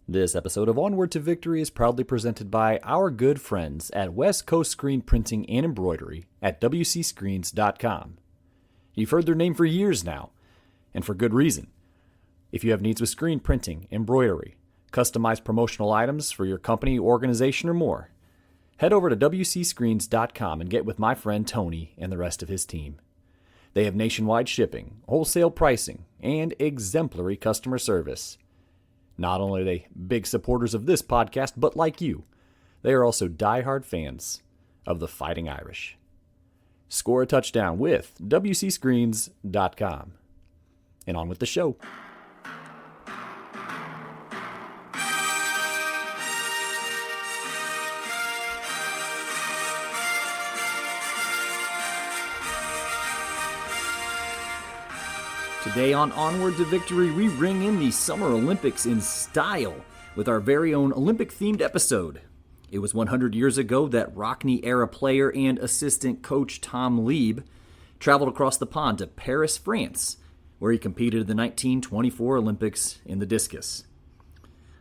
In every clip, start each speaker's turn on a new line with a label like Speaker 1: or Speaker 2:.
Speaker 1: This episode of Onward to Victory is proudly presented by our good friends at West Coast Screen Printing and Embroidery at wcscreens.com. You've heard their name for years now, and for good reason. If you have needs with screen printing, embroidery, customized promotional items for your company, organization, or more, head over to wcscreens.com and get with my friend Tony and the rest of his team. They have nationwide shipping, wholesale pricing, and exemplary customer service. Not only are they big supporters of this podcast, but like you, they are also diehard fans of the Fighting Irish. Score a touchdown with wcscreens.com. And on with the show. Today on Onward to Victory, we ring in the Summer Olympics in style with our very own Olympic-themed episode. It was 100 years ago that Rockne-era player and assistant coach Tom Lieb traveled across the pond to Paris, France, where he competed in the 1924 Olympics in the discus.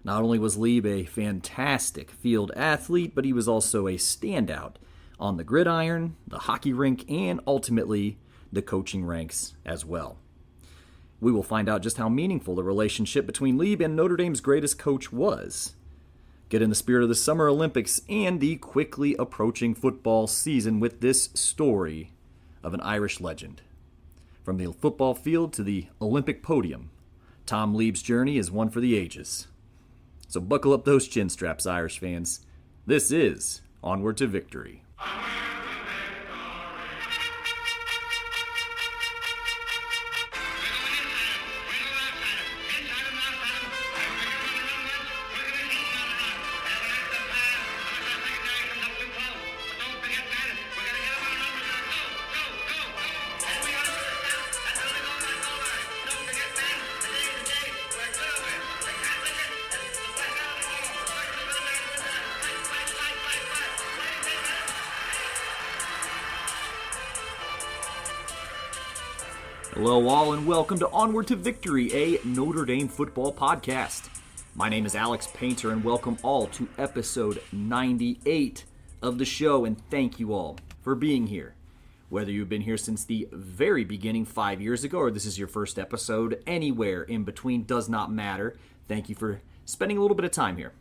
Speaker 1: Not only was Lieb a fantastic field athlete, but he was also a standout on the gridiron, the hockey rink, and ultimately the coaching ranks as well. We will find out just how meaningful the relationship between Lieb and Notre Dame's greatest coach was. Get in the spirit of the Summer Olympics and the quickly approaching football season with this story of an Irish legend. From the football field to the Olympic podium, Tom Lieb's journey is one for the ages. So buckle up those chin straps, Irish fans. This is Onward to Victory. Hello all and welcome to Onward to Victory, a Notre Dame football podcast. My name is Alex Painter and welcome all to episode 98 of the show, and thank you all for being here. Whether you've been here since the very beginning 5 years ago or this is your first episode, anywhere in between does not matter. Thank you for spending a little bit of time here.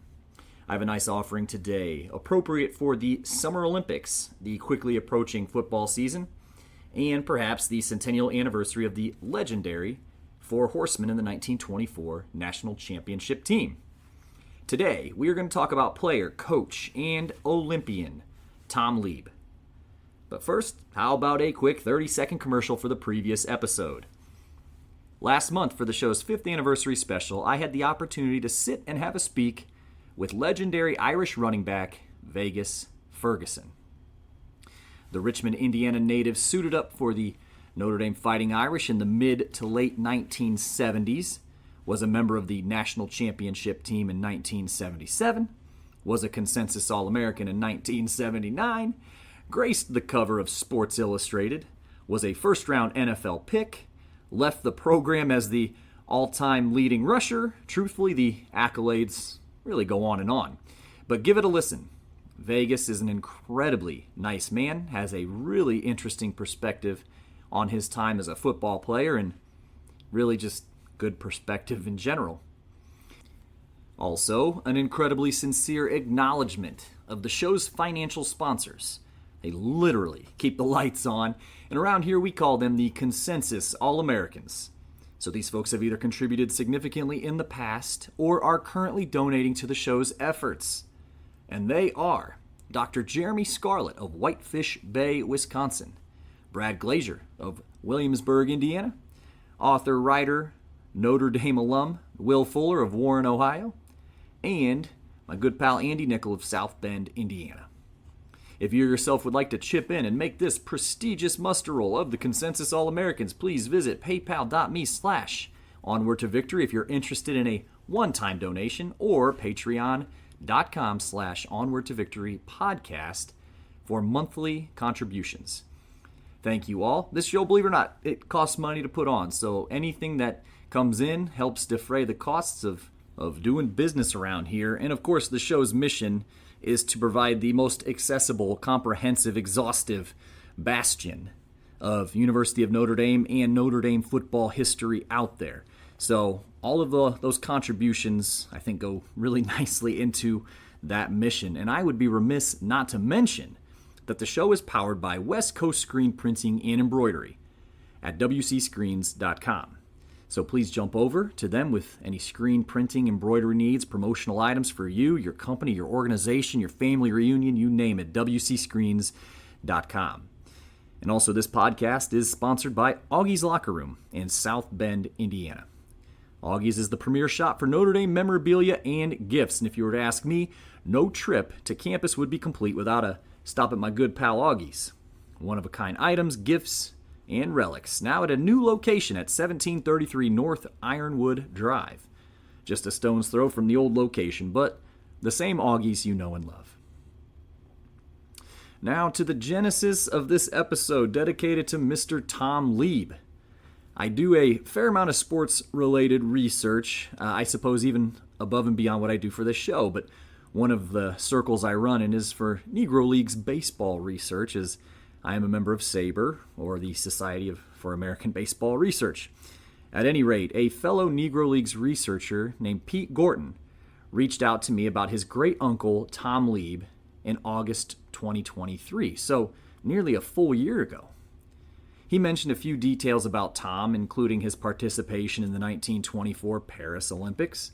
Speaker 1: I have a nice offering today, appropriate for the Summer Olympics, the quickly approaching football season, and perhaps the centennial anniversary of the legendary Four Horsemen in the 1924 National Championship team. Today, we are going to talk about player, coach, and Olympian Tom Lieb. But first, how about a quick 30-second commercial for the previous episode? Last month, for the show's 5th anniversary special, I had the opportunity to sit and have a speak with legendary Irish running back Vegas Ferguson. The Richmond, Indiana native suited up for the Notre Dame Fighting Irish in the mid to late 1970s, was a member of the national championship team in 1977, was a consensus All-American in 1979, graced the cover of Sports Illustrated, was a first-round NFL pick, left the program as the all-time leading rusher. Truthfully, the accolades really go on and on. But give it a listen. Vegas is an incredibly nice man, has a really interesting perspective on his time as a football player, and really just good perspective in general. Also, an incredibly sincere acknowledgement of the show's financial sponsors. They literally keep the lights on, and around here we call them the consensus All-Americans. So these folks have either contributed significantly in the past or are currently donating to the show's efforts. And they are Dr. Jeremy Scarlett of Whitefish Bay, Wisconsin, Brad Glazier of Williamsburg, Indiana, author, writer, Notre Dame alum Will Fuller of Warren, Ohio, and my good pal Andy Nickel of South Bend, Indiana. If you yourself would like to chip in and make this prestigious muster roll of the Consensus All-Americans, please visit paypal.me/onward to victory if you're interested in a one-time donation, or patreon.com/onward to victory podcast for monthly contributions. Thank you all. This show, believe it or not, it costs money to put on, so anything that comes in helps defray the costs of of doing business around here. And of course, the show's mission is to provide the most accessible, comprehensive, exhaustive bastion of University of Notre Dame and Notre Dame football history out there. So all of those contributions, I think, go really nicely into that mission. And I would be remiss not to mention that the show is powered by West Coast Screen Printing and Embroidery at wcscreens.com. So please jump over to them with any screen printing, embroidery needs, promotional items for you, your company, your organization, your family reunion, you name it, wcscreens.com. And also, this podcast is sponsored by Augie's Locker Room in South Bend, Indiana. Augie's is the premier shop for Notre Dame memorabilia and gifts. And if you were to ask me, no trip to campus would be complete without a stop at my good pal Augie's. One-of-a-kind items, gifts, and relics. Now at a new location at 1733 North Ironwood Drive. Just a stone's throw from the old location, but the same Augie's you know and love. Now to the genesis of this episode dedicated to Mr. Tom Lieb. I do a fair amount of sports-related research, I suppose even above and beyond what I do for this show, but one of the circles I run in is for Negro Leagues baseball research, as I am a member of SABR, or the Society for American Baseball Research. At any rate, a fellow Negro Leagues researcher named Pete Gorton reached out to me about his great-uncle, Tom Lieb, in August 2023, so nearly a full year ago. He mentioned a few details about Tom, including his participation in the 1924 Paris Olympics,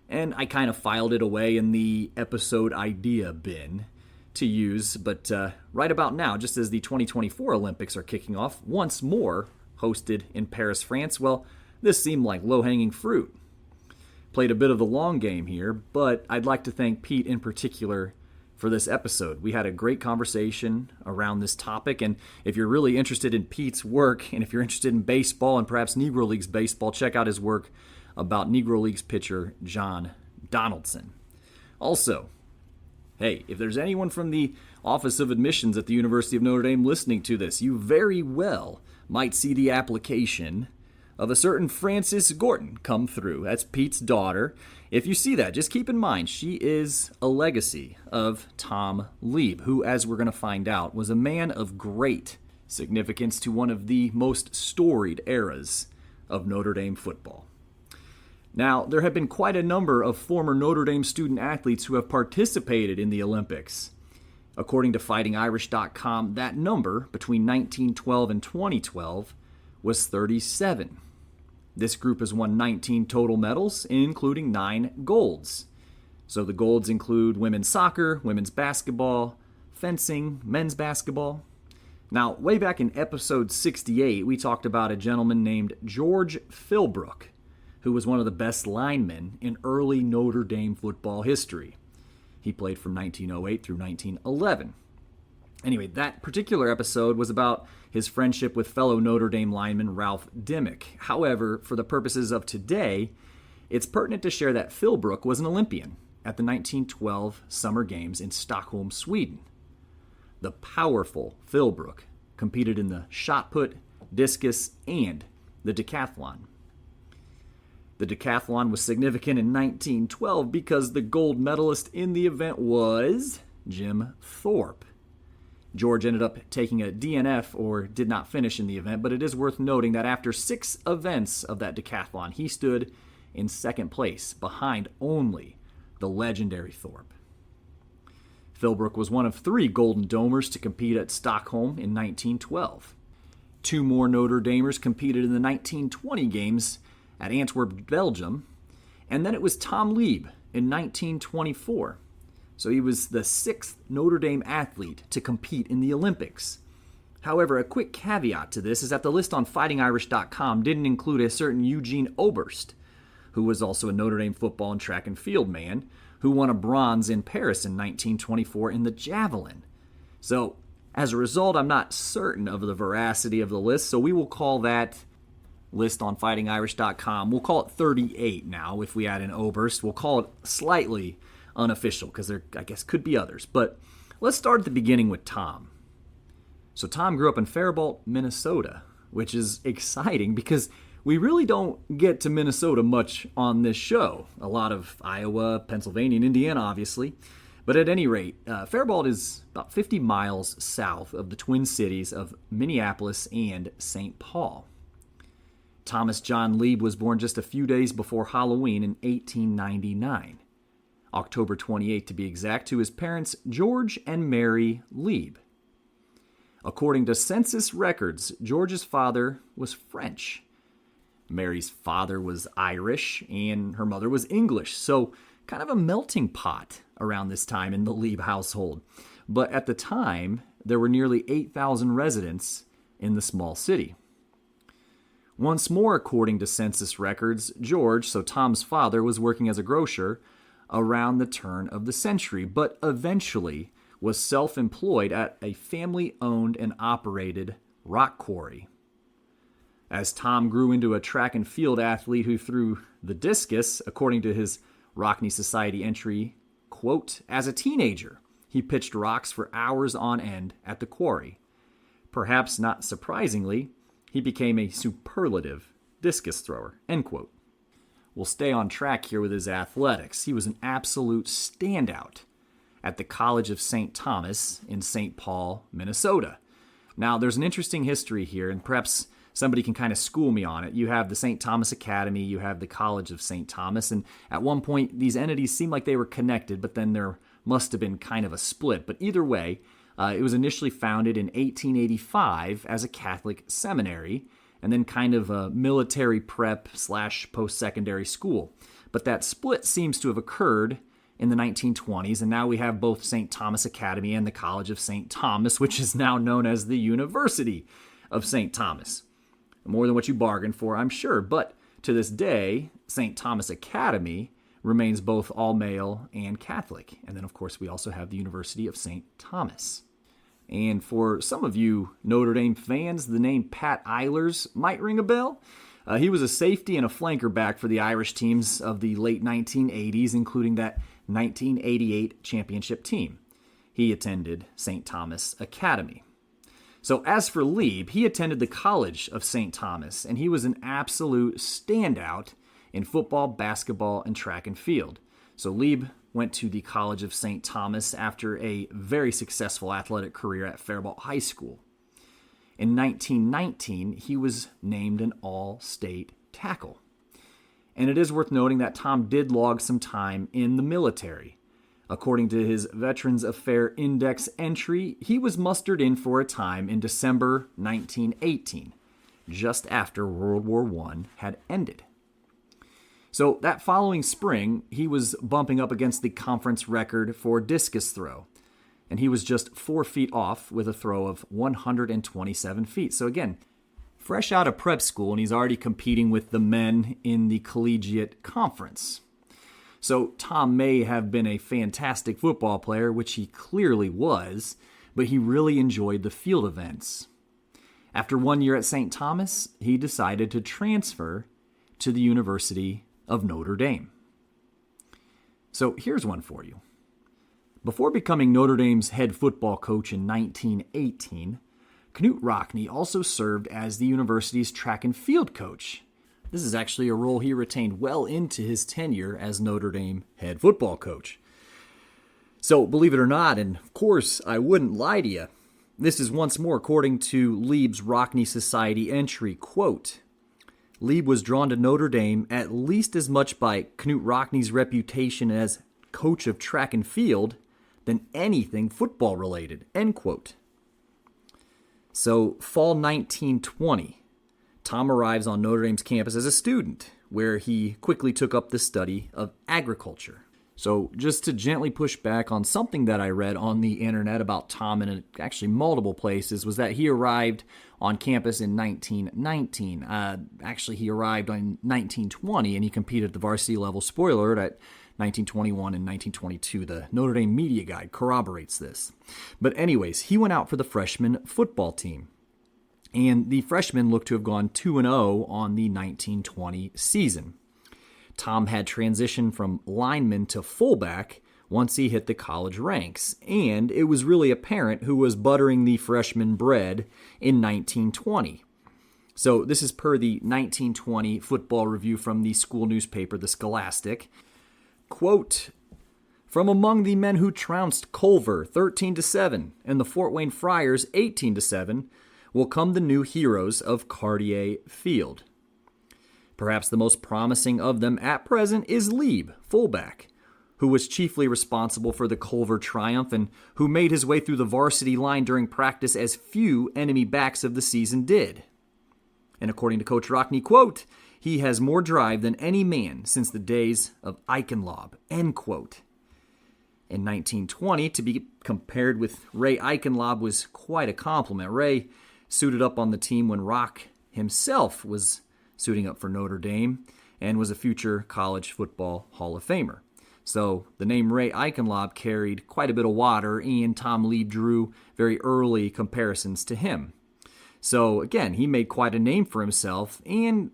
Speaker 1: and I kind of filed it away in the episode idea bin to use, but right about now, just as the 2024 Olympics are kicking off, once more hosted in Paris, France, well, this seemed like low-hanging fruit. Played a bit of the long game here, but I'd like to thank Pete in particular for this episode. We had a great conversation around this topic, and if you're really interested in Pete's work, and if you're interested in baseball and perhaps Negro Leagues baseball, check out his work about Negro Leagues pitcher John Donaldson. Also, hey, if there's anyone from the Office of Admissions at the University of Notre Dame listening to this, you very well might see the application of a certain Frances Gorton come through. That's Pete's daughter. If you see that, just keep in mind, she is a legacy of Tom Lieb, who, as we're going to find out, was a man of great significance to one of the most storied eras of Notre Dame football. Now, there have been quite a number of former Notre Dame student athletes who have participated in the Olympics. According to FightingIrish.com, that number between 1912 and 2012 was 37. This group has won 19 total medals, including 9 golds. So the golds include women's soccer, women's basketball, fencing, men's basketball. Now, way back in episode 68, we talked about a gentleman named George Philbrook, who was one of the best linemen in early Notre Dame football history. He played from 1908 through 1911. Anyway, that particular episode was about his friendship with fellow Notre Dame lineman Ralph Dimmick. However, for the purposes of today, it's pertinent to share that Philbrook was an Olympian at the 1912 Summer Games in Stockholm, Sweden. The powerful Philbrook competed in the shot put, discus, and the decathlon. The decathlon was significant in 1912 because the gold medalist in the event was Jim Thorpe. George ended up taking a DNF, or did not finish in the event, but it is worth noting that after 6 events of that decathlon, he stood in second place, behind only the legendary Thorpe. Philbrook was one of 3 Golden Domers to compete at Stockholm in 1912. 2 more Notre Damers competed in the 1920 games at Antwerp, Belgium, and then it was Tom Lieb in 1924. So he was the 6th Notre Dame athlete to compete in the Olympics. However, a quick caveat to this is that the list on FightingIrish.com didn't include a certain Eugene Oberst, who was also a Notre Dame football and track and field man, who won a bronze in Paris in 1924 in the javelin. So, as a result, I'm not certain of the veracity of the list, so we will call that list on FightingIrish.com. We'll call it 38 now if we add in Oberst. We'll call it slightly unofficial because there, I guess, could be others. But let's start at the beginning with Tom. So Tom grew up in Faribault, Minnesota, which is exciting because We really don't get to Minnesota much on this show. A lot of Iowa, Pennsylvania, and Indiana, obviously. But at any rate, Faribault is about 50 miles south of the Twin Cities of Minneapolis and St. Paul. Thomas John Lieb was born just a few days before Halloween in 1899. October 28 to be exact, to his parents George and Mary Lieb. According to census records, George's father was French. Mary's father was Irish, and her mother was English, so kind of a melting pot around this time in the Lieb household. But at the time, there were nearly 8,000 residents in the small city. Once more, according to census records, George, so Tom's father, was working as a grocer around the turn of the century, but eventually was self-employed at a family-owned and operated rock quarry. As Tom grew into a track and field athlete who threw the discus, according to his Rockne Society entry, quote, as a teenager, he pitched rocks for hours on end at the quarry. Perhaps not surprisingly, he became a superlative discus thrower, end quote. We'll stay on track here with his athletics. He was an absolute standout at the College of St. Thomas in St. Paul, Minnesota. Now, there's an interesting history here, and perhaps somebody can kind of school me on it. You have the St. Thomas Academy, you have the College of St. Thomas, and at one point, these entities seemed like they were connected, but then there must have been kind of a split. But either way, it was initially founded in 1885 as a Catholic seminary, and then kind of a military prep / post-secondary school. But that split seems to have occurred in the 1920s, and now we have both St. Thomas Academy and the College of St. Thomas, which is now known as the University of St. Thomas. More than what you bargained for, I'm sure, but to this day, St. Thomas Academy remains both all-male and Catholic. And then, of course, we also have the University of St. Thomas. And for some of you Notre Dame fans, the name Pat Eilers might ring a bell. He was a safety and a flanker back for the Irish teams of the late 1980s, including that 1988 championship team. He attended St. Thomas Academy. So as for Lieb, he attended the College of St. Thomas, and he was an absolute standout in football, basketball, and track and field. So Lieb went to the College of St. Thomas after a very successful athletic career at Faribault High School. In 1919, he was named an all-state tackle. And it is worth noting that Tom did log some time in the military. According to his Veterans Affairs Index entry, he was mustered in for a time in December 1918, just after World War I had ended. So that following spring, he was bumping up against the conference record for discus throw, and he was just 4 feet off with a throw of 127 feet. So again, fresh out of prep school, and he's already competing with the men in the collegiate conference. So Tom may have been a fantastic football player, which he clearly was, but he really enjoyed the field events. After 1 year at St. Thomas, he decided to transfer to the University of Notre Dame. So here's one for you. Before becoming Notre Dame's head football coach in 1918, Knut Rockne also served as the university's track and field coach. This is actually a role he retained well into his tenure as Notre Dame head football coach. So, believe it or not, and of course I wouldn't lie to you, this is once more according to Lieb's Rockne Society entry, quote, Lieb was drawn to Notre Dame at least as much by Knut Rockne's reputation as coach of track and field than anything football related, end quote. So, fall 1920. Tom arrives on Notre Dame's campus as a student, where he quickly took up the study of agriculture. So just to gently push back on something that I read on the internet about Tom in actually multiple places, was that he arrived on campus in 1919. Actually, he arrived in 1920, and he competed at the varsity level, spoiler alert, at 1921 and 1922. The Notre Dame Media Guide corroborates this. But anyways, he went out for the freshman football team. And the freshmen looked to have gone 2-0 on the 1920 season. Tom had transitioned from lineman to fullback once he hit the college ranks, and it was really apparent who was buttering the freshman bread in 1920. So this is per the 1920 football review from the school newspaper, The Scholastic. Quote, "From among the men who trounced Culver 13-7 and the Fort Wayne Friars 18-7 will come the new heroes of Cartier Field. Perhaps the most promising of them at present is Lieb, fullback, who was chiefly responsible for the Culver triumph and who made his way through the varsity line during practice as few enemy backs of the season did. And according to Coach Rockne, quote, he has more drive than any man since the days of Eichenlaub, end quote. In 1920, to be compared with Ray Eichenlaub was quite a compliment. Ray suited up on the team when Rock himself was suiting up for Notre Dame and was a future college football Hall of Famer. So the name Ray Eichenlaub carried quite a bit of water, and Tom Lieb drew very early comparisons to him. So again, he made quite a name for himself, and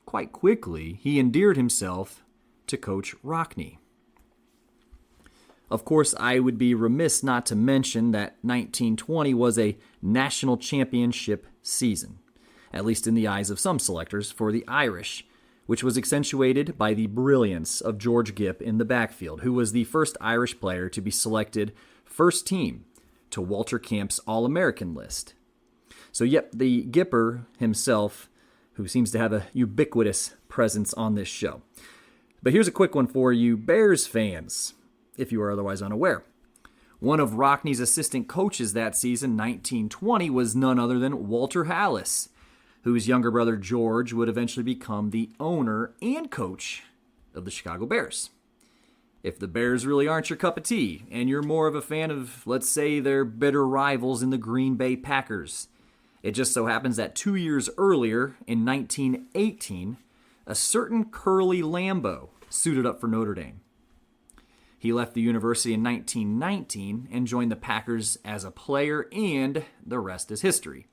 Speaker 1: quite quickly, he endeared himself to Coach Rockne. Of course, I would be remiss not to mention that 1920 was a national championship season, at least in the eyes of some selectors, for the Irish, which was accentuated by the brilliance of George Gipp in the backfield, who was the first Irish player to be selected first team to Walter Camp's All-American list. So yep, the Gipper himself, who seems to have a ubiquitous presence on this show. But here's a quick one for you Bears fans, if you are otherwise unaware. One of Rockne's assistant coaches that season, 1920, was none other than Walter Hallis, whose younger brother George would eventually become the owner and coach of the Chicago Bears. If the Bears really aren't your cup of tea, and you're more of a fan of, let's say, their bitter rivals in the Green Bay Packers, it just so happens that 2 years earlier, in 1918, a certain Curly Lambeau suited up for Notre Dame. He left the university in 1919 and joined the Packers as a player, and the rest is history.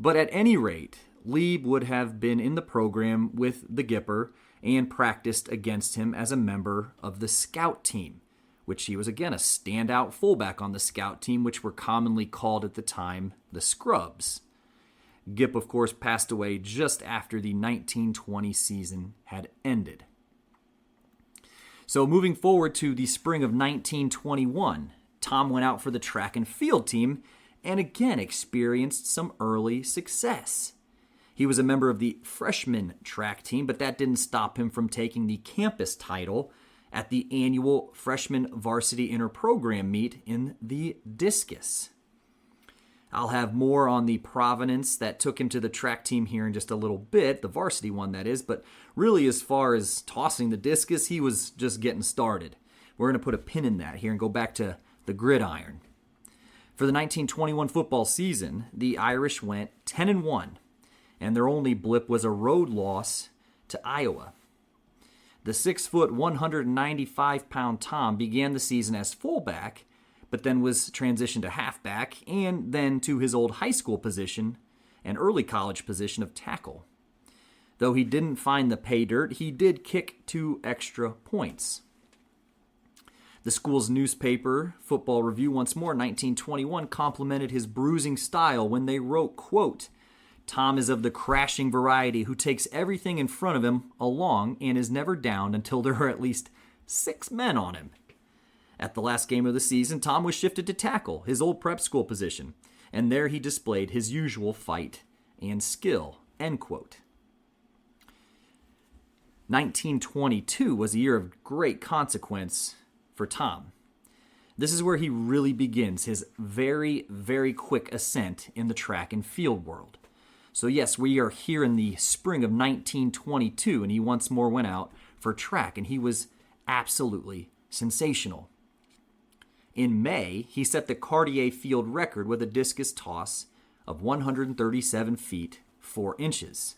Speaker 1: But at any rate, Lieb would have been in the program with the Gipper and practiced against him as a member of the scout team, which he was again a standout fullback on the scout team, which were commonly called at the time the Scrubs. Gipp, of course, passed away just after the 1920 season had ended. So moving forward to the spring of 1921, Tom went out for the track and field team and again experienced some early success. He was a member of the freshman track team, but that didn't stop him from taking the campus title at the annual freshman varsity interprogram meet in the discus. I'll have more on the provenance that took him to the track team here in just a little bit, the varsity one that is, but really as far as tossing the discus, he was just getting started. We're going to put a pin in that here and go back to the gridiron. For the 1921 football season, the Irish went 10-1, and their only blip was a road loss to Iowa. The 6-foot, 195-pound Tom began the season as fullback, but then was transitioned to halfback, and then to his old high school position and early college position of tackle. Though he didn't find the pay dirt, he did kick 2 extra points. The school's newspaper, Football Review, once more, 1921, complimented his bruising style when they wrote, quote, Tom is of the crashing variety who takes everything in front of him along and is never downed until there are at least 6 men on him. At the last game of the season, Tom was shifted to tackle, his old prep school position, and there he displayed his usual fight and skill, end quote. 1922 was a year of great consequence for Tom. This is where he really begins his very, very quick ascent in the track and field world. So yes, we are here in the spring of 1922, and he once more went out for track, and he was absolutely sensational. In May, he set the Cartier Field record with a discus toss of 137 feet 4 inches,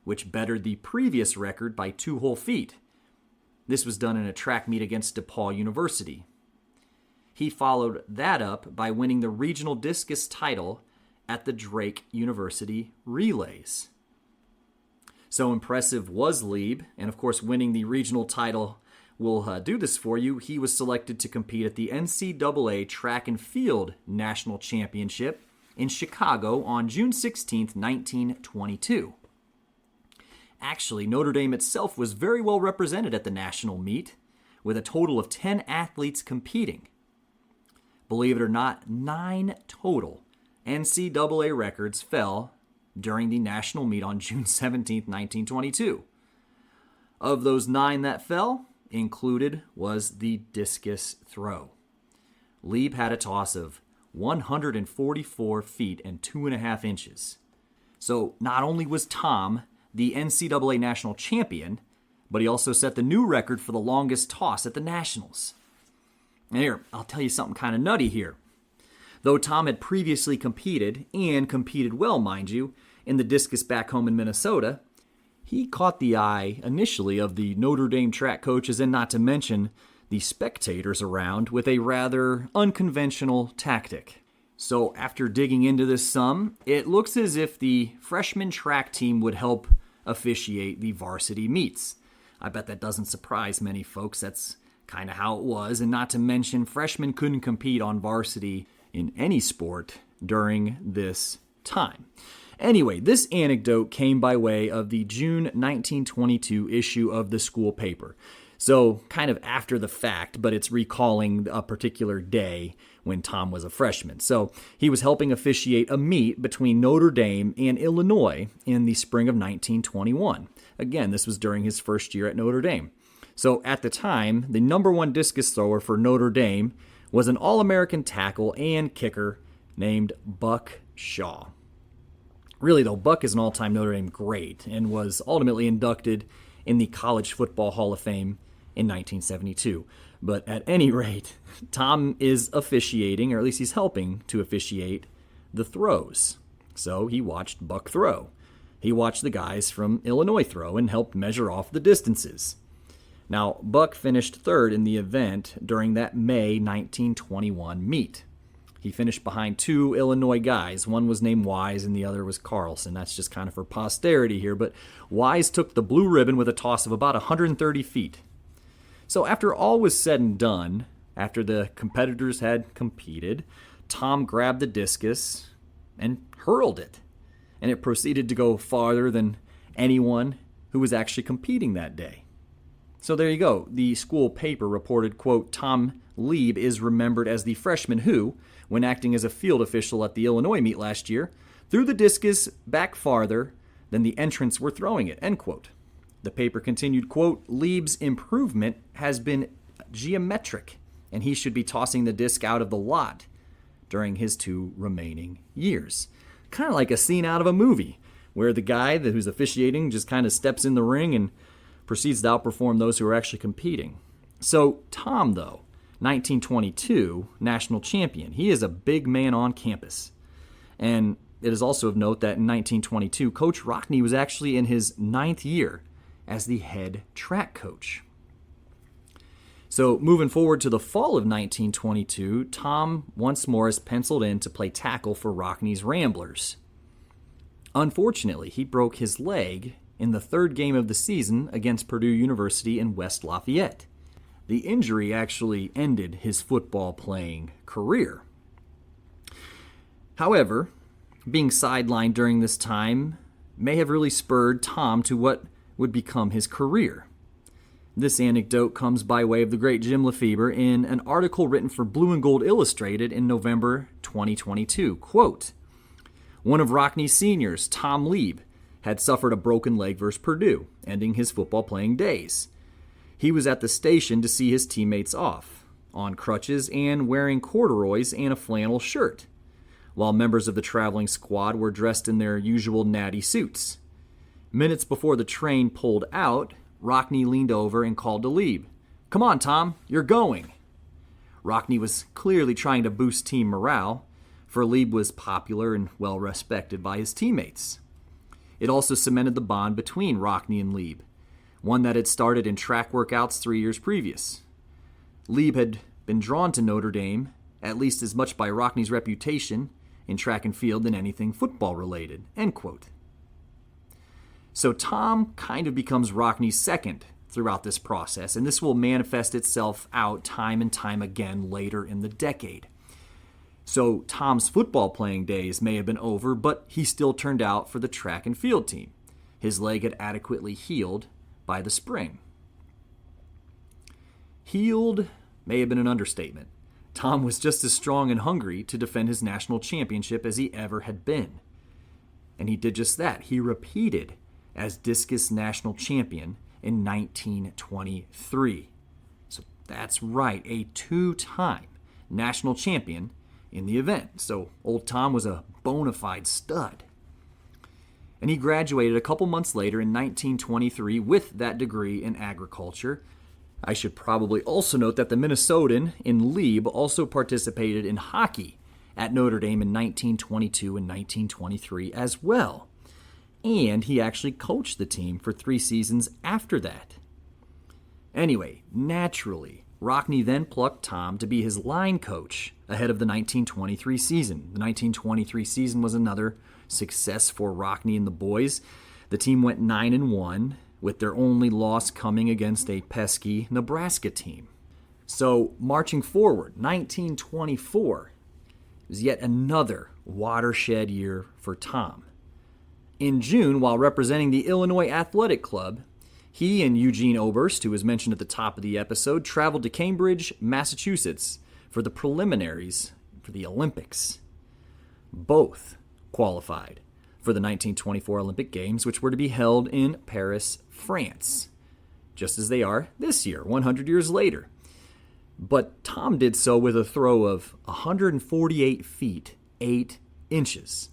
Speaker 1: which bettered the previous record by 2 whole feet. This was done in a track meet against DePaul University. He followed that up by winning the regional discus title at the Drake University Relays. So impressive was Lieb, and of course winning the regional title will do this for you. He was selected to compete at the NCAA Track and Field National Championship in Chicago on June 16, 1922. Actually, Notre Dame itself was very well represented at the national meet, with a total of 10 athletes competing. Believe it or not, 9 total NCAA records fell during the national meet on June 17, 1922. Of those 9 that fell, included was the discus throw. Lieb had a toss of 144 feet and 2.5 inches. So not only was Tom the NCAA national champion, but he also set the new record for the longest toss at the Nationals. Here, I'll tell you something kind of nutty here. Though Tom had previously competed, and competed well, mind you, in the discus back home in Minnesota, he caught the eye initially of the Notre Dame track coaches and not to mention the spectators around with a rather unconventional tactic. So after digging into this some, it looks as if the freshman track team would help officiate the varsity meets. I bet that doesn't surprise many folks. That's kind of how it was. And not to mention, freshmen couldn't compete on varsity in any sport during this time. Anyway, this anecdote came by way of the June 1922 issue of the school paper. So kind of after the fact, but it's recalling a particular day when Tom was a freshman. So he was helping officiate a meet between Notre Dame and Illinois in the spring of 1921. Again, this was during his first year at Notre Dame. So at the time, the number 1 discus thrower for Notre Dame was an All-American tackle and kicker named Buck Shaw. Really, though, Buck is an all-time Notre Dame great and was ultimately inducted in the College Football Hall of Fame in 1972. But at any rate, Tom is officiating, or at least he's helping to officiate, the throws. So he watched Buck throw. He watched the guys from Illinois throw and helped measure off the distances. Now, Buck finished third in the event during that May 1921 meet. He finished behind 2 Illinois guys. One was named Wise and the other was Carlson. That's just kind of for posterity here. But Wise took the blue ribbon with a toss of about 130 feet. So after all was said and done, after the competitors had competed, Tom grabbed the discus and hurled it. And it proceeded to go farther than anyone who was actually competing that day. So there you go. The school paper reported, quote, Tom Lieb is remembered as the freshman who, when acting as a field official at the Illinois meet last year, threw the discus back farther than the entrants were throwing it, end quote. The paper continued, quote, Lieb's improvement has been geometric, and he should be tossing the disc out of the lot during his 2 remaining years. Kind of like a scene out of a movie, where the guy who's officiating just kind of steps in the ring and proceeds to outperform those who are actually competing. So Tom, though, 1922 national champion, he is a big man on campus. And it is also of note that in 1922, Coach Rockne was actually in his 9th year as the head track coach. So moving forward to the fall of 1922, Tom once more is penciled in to play tackle for Rockne's Ramblers. Unfortunately, he broke his leg in the 3rd game of the season against Purdue University in West Lafayette. The injury actually ended his football playing career. However, being sidelined during this time may have really spurred Tom to what would become his career. This anecdote comes by way of the great Jim Lefebvre in an article written for Blue and Gold Illustrated in November 2022. Quote, one of Rockne's seniors, Tom Lieb, had suffered a broken leg versus Purdue, ending his football playing days. He was at the station to see his teammates off, on crutches and wearing corduroys and a flannel shirt, while members of the traveling squad were dressed in their usual natty suits. Minutes before the train pulled out, Rockne leaned over and called to Lieb, "Come on, Tom, you're going." Rockne was clearly trying to boost team morale, for Lieb was popular and well respected by his teammates. It also cemented the bond between Rockne and Lieb, one that had started in track workouts 3 years previous. Lieb had been drawn to Notre Dame, at least as much by Rockne's reputation in track and field than anything football related, end quote. So Tom kind of becomes Rockne's second throughout this process, and this will manifest itself out time and time again later in the decade. So Tom's football playing days may have been over, but he still turned out for the track and field team. His leg had adequately healed by the spring. Healed may have been an understatement. Tom was just as strong and hungry to defend his national championship as he ever had been. And he did just that. He repeated as discus national champion in 1923. So that's right, a two-time national champion in the event. So old Tom was a bona fide stud. And he graduated a couple months later in 1923 with that degree in agriculture. I should probably also note that the Minnesotan in Lieb also participated in hockey at Notre Dame in 1922 and 1923 as well. And he actually coached the team for 3 seasons after that. Anyway, naturally, Rockne then plucked Tom to be his line coach ahead of the 1923 season. The 1923 season was another success for Rockne and the boys. The team went 9-1, with their only loss coming against a pesky Nebraska team. So, marching forward, 1924 was yet another watershed year for Tom. In June, while representing the Illinois Athletic Club, he and Eugene Oberst, who was mentioned at the top of the episode, traveled to Cambridge, Massachusetts for the preliminaries for the Olympics. Both qualified for the 1924 Olympic Games, which were to be held in Paris, France, just as they are this year, 100 years later. But Tom did so with a throw of 148 feet, 8 inches.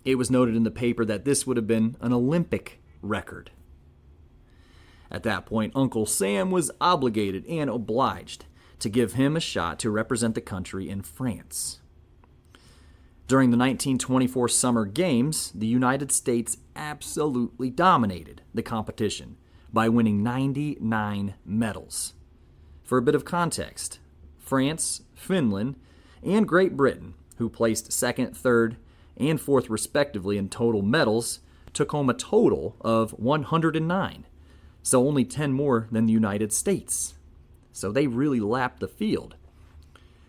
Speaker 1: It was noted in the paper that this would have been an Olympic record. At that point, Uncle Sam was obligated and obliged to give him a shot to represent the country in France. During the 1924 Summer Games, the United States absolutely dominated the competition by winning 99 medals. For a bit of context, France, Finland, and Great Britain, who placed second, third, and fourth respectively in total medals, took home a total of 109, so only 10 more than the United States. So they really lapped the field.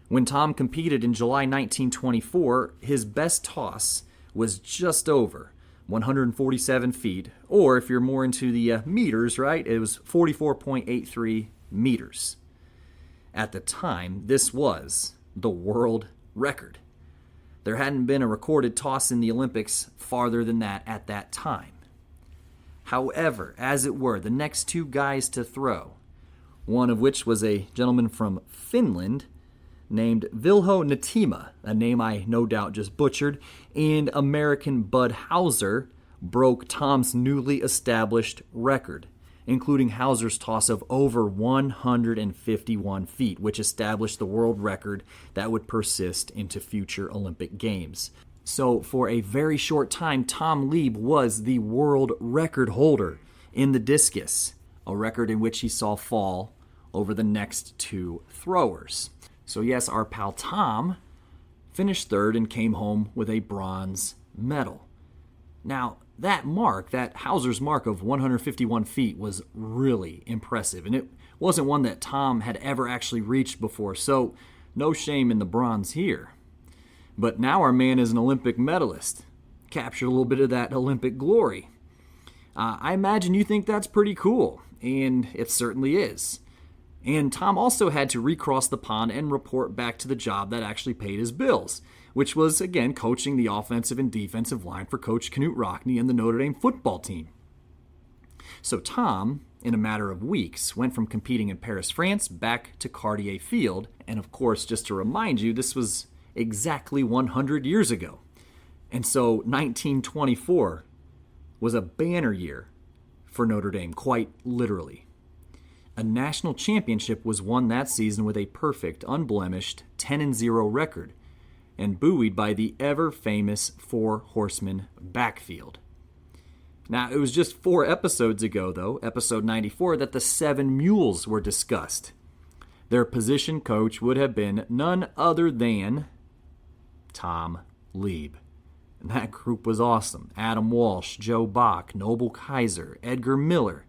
Speaker 1: When Tom competed in July 1924, his best toss was just over 147 feet, or if you're more into the meters, right, it was 44.83 meters. At the time, this was the world record. There hadn't been a recorded toss in the Olympics farther than that at that time. However, as it were, the next 2 guys to throw, one of which was a gentleman from Finland named Vilho Natima, a name I no doubt just butchered, and American Bud Hauser broke Tom's newly established record, including Hauser's toss of over 151 feet, which established the world record that would persist into future Olympic Games. So for a very short time, Tom Lieb was the world record holder in the discus, a record in which he saw fall over the next 2 throwers. So yes, our pal Tom finished third and came home with a bronze medal. Now, that mark, that Hauser's mark of 151 feet was really impressive, and it wasn't one that Tom had ever actually reached before, so no shame in the bronze here. But now our man is an Olympic medalist, captured a little bit of that Olympic glory. I imagine you think that's pretty cool, and it certainly is. And Tom also had to recross the pond and report back to the job that actually paid his bills, which was, again, coaching the offensive and defensive line for Coach Knute Rockne and the Notre Dame football team. So Tom, in a matter of weeks, went from competing in Paris, France, back to Cartier Field. And of course, just to remind you, this was exactly 100 years ago. And so 1924 was a banner year for Notre Dame, quite literally. A national championship was won that season with a perfect, unblemished 10-0 record, and buoyed by the ever-famous 4-horseman backfield. Now, it was just 4 episodes ago, though, episode 94, that the 7 mules were discussed. Their position coach would have been none other than Tom Lieb. And that group was awesome. Adam Walsh, Joe Bach, Noble Kaiser, Edgar Miller.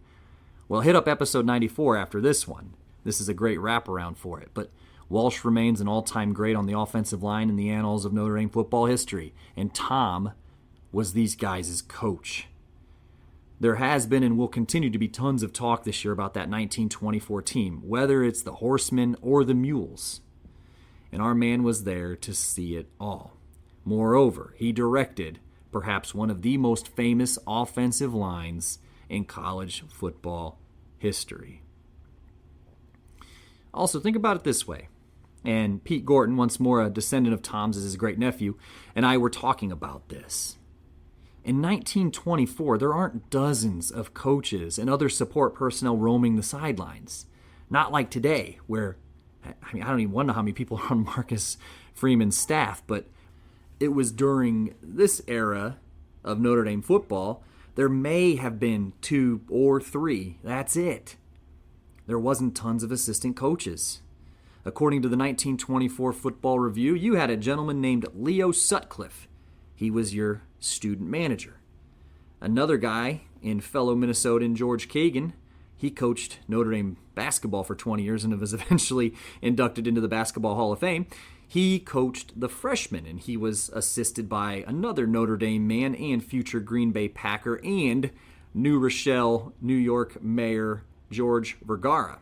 Speaker 1: Well, hit up episode 94 after this one. This is a great wraparound for it. But Walsh remains an all-time great on the offensive line in the annals of Notre Dame football history, and Tom was these guys' coach. There has been and will continue to be tons of talk this year about that 1924 team, whether it's the Horsemen or the Mules. And our man was there to see it all. Moreover, he directed perhaps one of the most famous offensive lines in college football history. Also, think about it this way. And Pete Gorton, once more a descendant of Tom's as his great-nephew, and I were talking about this. In 1924, there aren't dozens of coaches and other support personnel roaming the sidelines. Not like today, where, I don't even wonder how many people are on Marcus Freeman's staff, but it was during this era of Notre Dame football, there may have been 2 or 3. That's it. There wasn't tons of assistant coaches. According to the 1924 Football Review, you had a gentleman named Leo Sutcliffe. He was your student manager. Another guy, in fellow Minnesotan George Kagan, he coached Notre Dame basketball for 20 years and was eventually inducted into the Basketball Hall of Fame. He coached the freshmen, and he was assisted by another Notre Dame man and future Green Bay Packer and New Rochelle, New York Mayor George Vergara.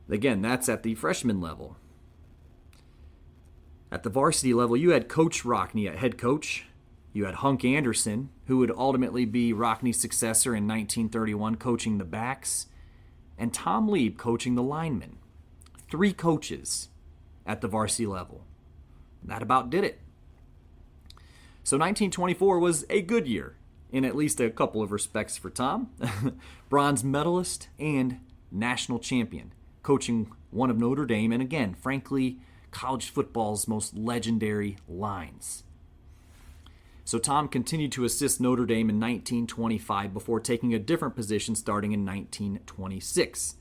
Speaker 1: Again, that's at the freshman level. At the varsity level, you had Coach Rockne at head coach. You had Hunk Anderson, who would ultimately be Rockne's successor in 1931, coaching the backs, and Tom Lieb coaching the linemen. 3 coaches at the varsity level. That about did it. So 1924 was a good year, in at least a couple of respects for Tom. Bronze medalist and national champion, coaching one of Notre Dame, and again, frankly, college football's most legendary lines. So Tom continued to assist Notre Dame in 1925 before taking a different position starting in 1926.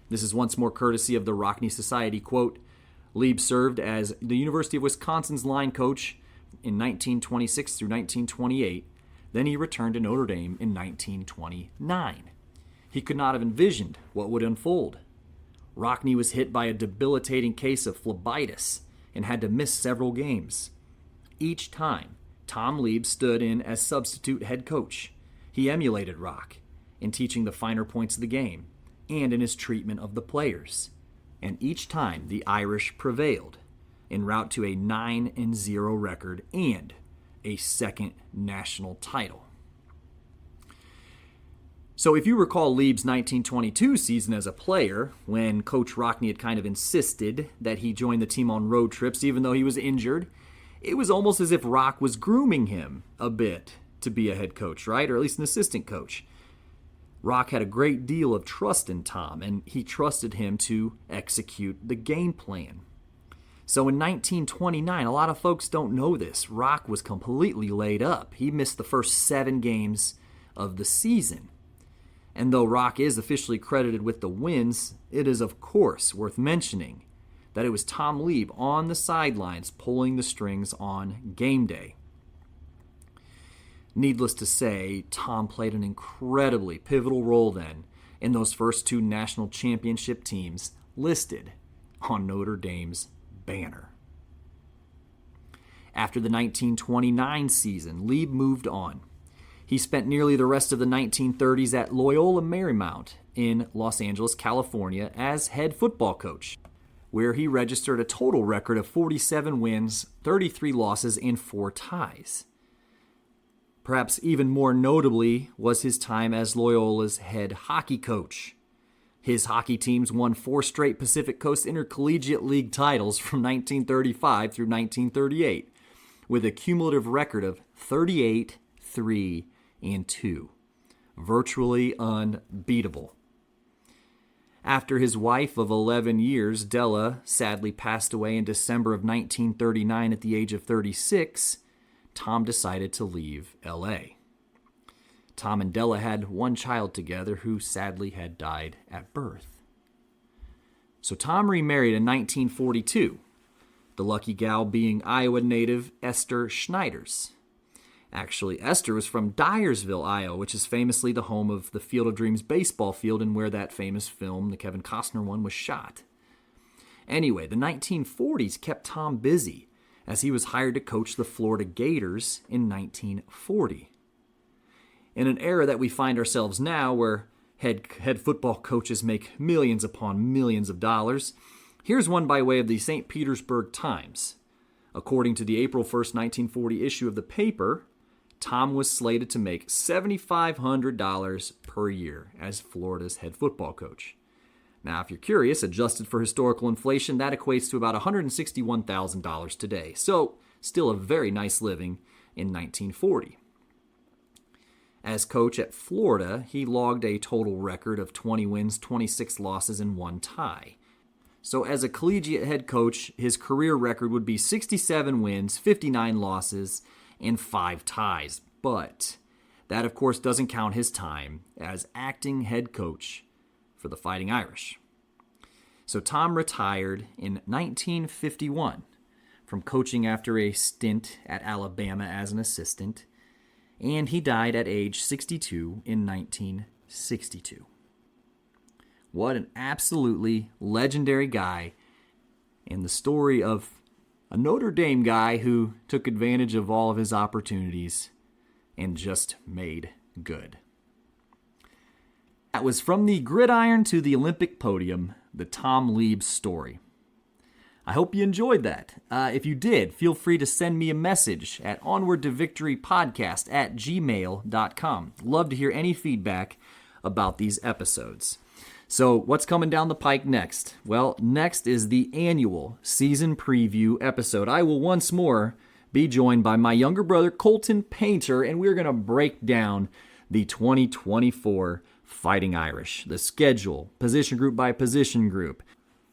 Speaker 1: This is once more courtesy of the Rockne Society. Quote, Lieb served as the University of Wisconsin's line coach in 1926 through 1928. Then he returned to Notre Dame in 1929. He could not have envisioned what would unfold. Rockne was hit by a debilitating case of phlebitis and had to miss several games. Each time, Tom Lieb stood in as substitute head coach. He emulated Rock in teaching the finer points of the game and in his treatment of the players. And each time, the Irish prevailed en route to a 9-0 record and a second national title. So if you recall Lieb's 1922 season as a player, when Coach Rockne had kind of insisted that he join the team on road trips even though he was injured, it was almost as if Rock was grooming him a bit to be a head coach, right? Or at least an assistant coach. Rock had a great deal of trust in Tom, and he trusted him to execute the game plan. So in 1929, a lot of folks don't know this, Rock was completely laid up. He missed the first 7 games of the season. And though Rock is officially credited with the wins, it is of course worth mentioning that it was Tom Lieb on the sidelines pulling the strings on game day. Needless to say, Tom played an incredibly pivotal role then in those first 2 national championship teams listed on Notre Dame's banner. After the 1929 season, Lieb moved on. He spent nearly the rest of the 1930s at Loyola Marymount in Los Angeles, California, as head football coach, where he registered a total record of 47 wins, 33 losses, and 4 ties. Perhaps even more notably was his time as Loyola's head hockey coach. His hockey teams won 4 straight Pacific Coast Intercollegiate League titles from 1935 through 1938, with a cumulative record of 38, 3, and 2. Virtually unbeatable. After his wife of 11 years, Della, sadly passed away in December of 1939 at the age of 36, Tom decided to leave L.A. Tom and Della had 1 child together who sadly had died at birth. So Tom remarried in 1942, the lucky gal being Iowa native Esther Schneiders. Actually, Esther was from Dyersville, Iowa, which is famously the home of the Field of Dreams baseball field and where that famous film, the Kevin Costner one, was shot. Anyway, the 1940s kept Tom busy as he was hired to coach the Florida Gators in 1940. In an era that we find ourselves now where head football coaches make millions upon millions of dollars, here's one by way of the St. Petersburg Times. According to the April 1st, 1940 issue of the paper, Tom was slated to make $7,500 per year as Florida's head football coach. Now, if you're curious, adjusted for historical inflation, that equates to about $161,000 today. So, still a very nice living in 1940. As coach at Florida, he logged a total record of 20 wins, 26 losses, and 1 tie. So as a collegiate head coach, his career record would be 67 wins, 59 losses, and 5 ties. But that, of course, doesn't count his time as acting head coach for the Fighting Irish. So Tom retired in 1951 from coaching after a stint at Alabama as an assistant, and he died at age 62 in 1962. What an absolutely legendary guy, and the story of a Notre Dame guy who took advantage of all of his opportunities and just made good. That was From the Gridiron to the Olympic Podium, the Tom Lieb story. I hope you enjoyed that. If you did, feel free to send me a message at onwardtovictorypodcast@gmail.com. Love to hear any feedback about these episodes. So what's coming down the pike next? Well, next is the annual season preview episode. I will once more be joined by my younger brother, Colton Painter, and we're going to break down the 2024 Fighting Irish, the schedule, position group by position group.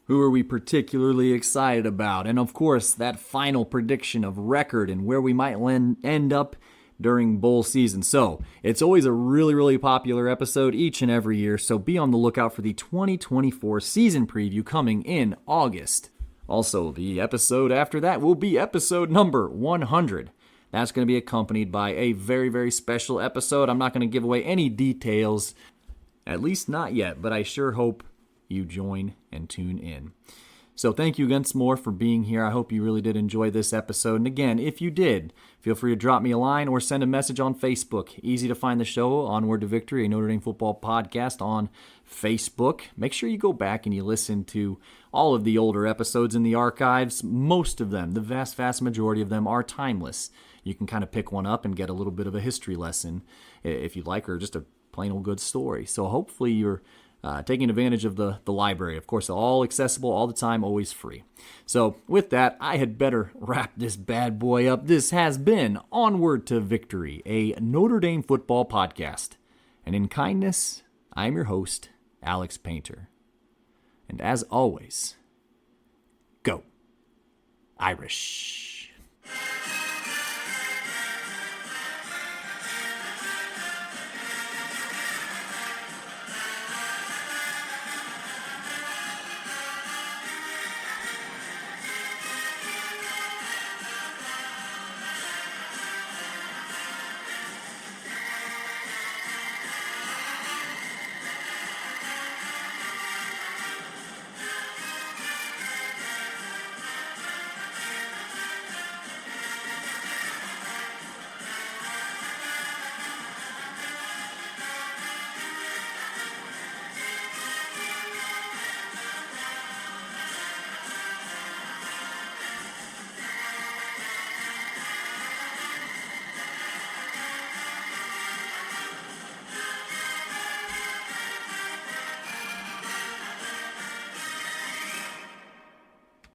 Speaker 1: Who are we particularly excited about? And of course, that final prediction of record and where we might end up during bowl season. So it's always a really, really popular episode each and every year. So be on the lookout for the 2024 season preview coming in August. Also, the episode after that will be episode number 100. That's going to be accompanied by a very, very special episode. I'm not going to give away any details, at least not yet, but I sure hope you join and tune in. So thank you once more for being here. I hope you really did enjoy this episode. And again, if you did, feel free to drop me a line or send a message on Facebook. Easy to find the show, Onward to Victory, a Notre Dame football podcast on Facebook. Make sure you go back and you listen to all of the older episodes in the archives. Most of them, the vast, vast majority of them, are timeless. You can kind of pick one up and get a little bit of a history lesson if you like, or just a plain old good story. So hopefully you're taking advantage of the library. Of course, all accessible all the time, always free. So with that, I had better wrap this bad boy up. This has been Onward to Victory, a Notre Dame football podcast. And in kindness, I'm your host, Alex Painter. And as always, go Irish.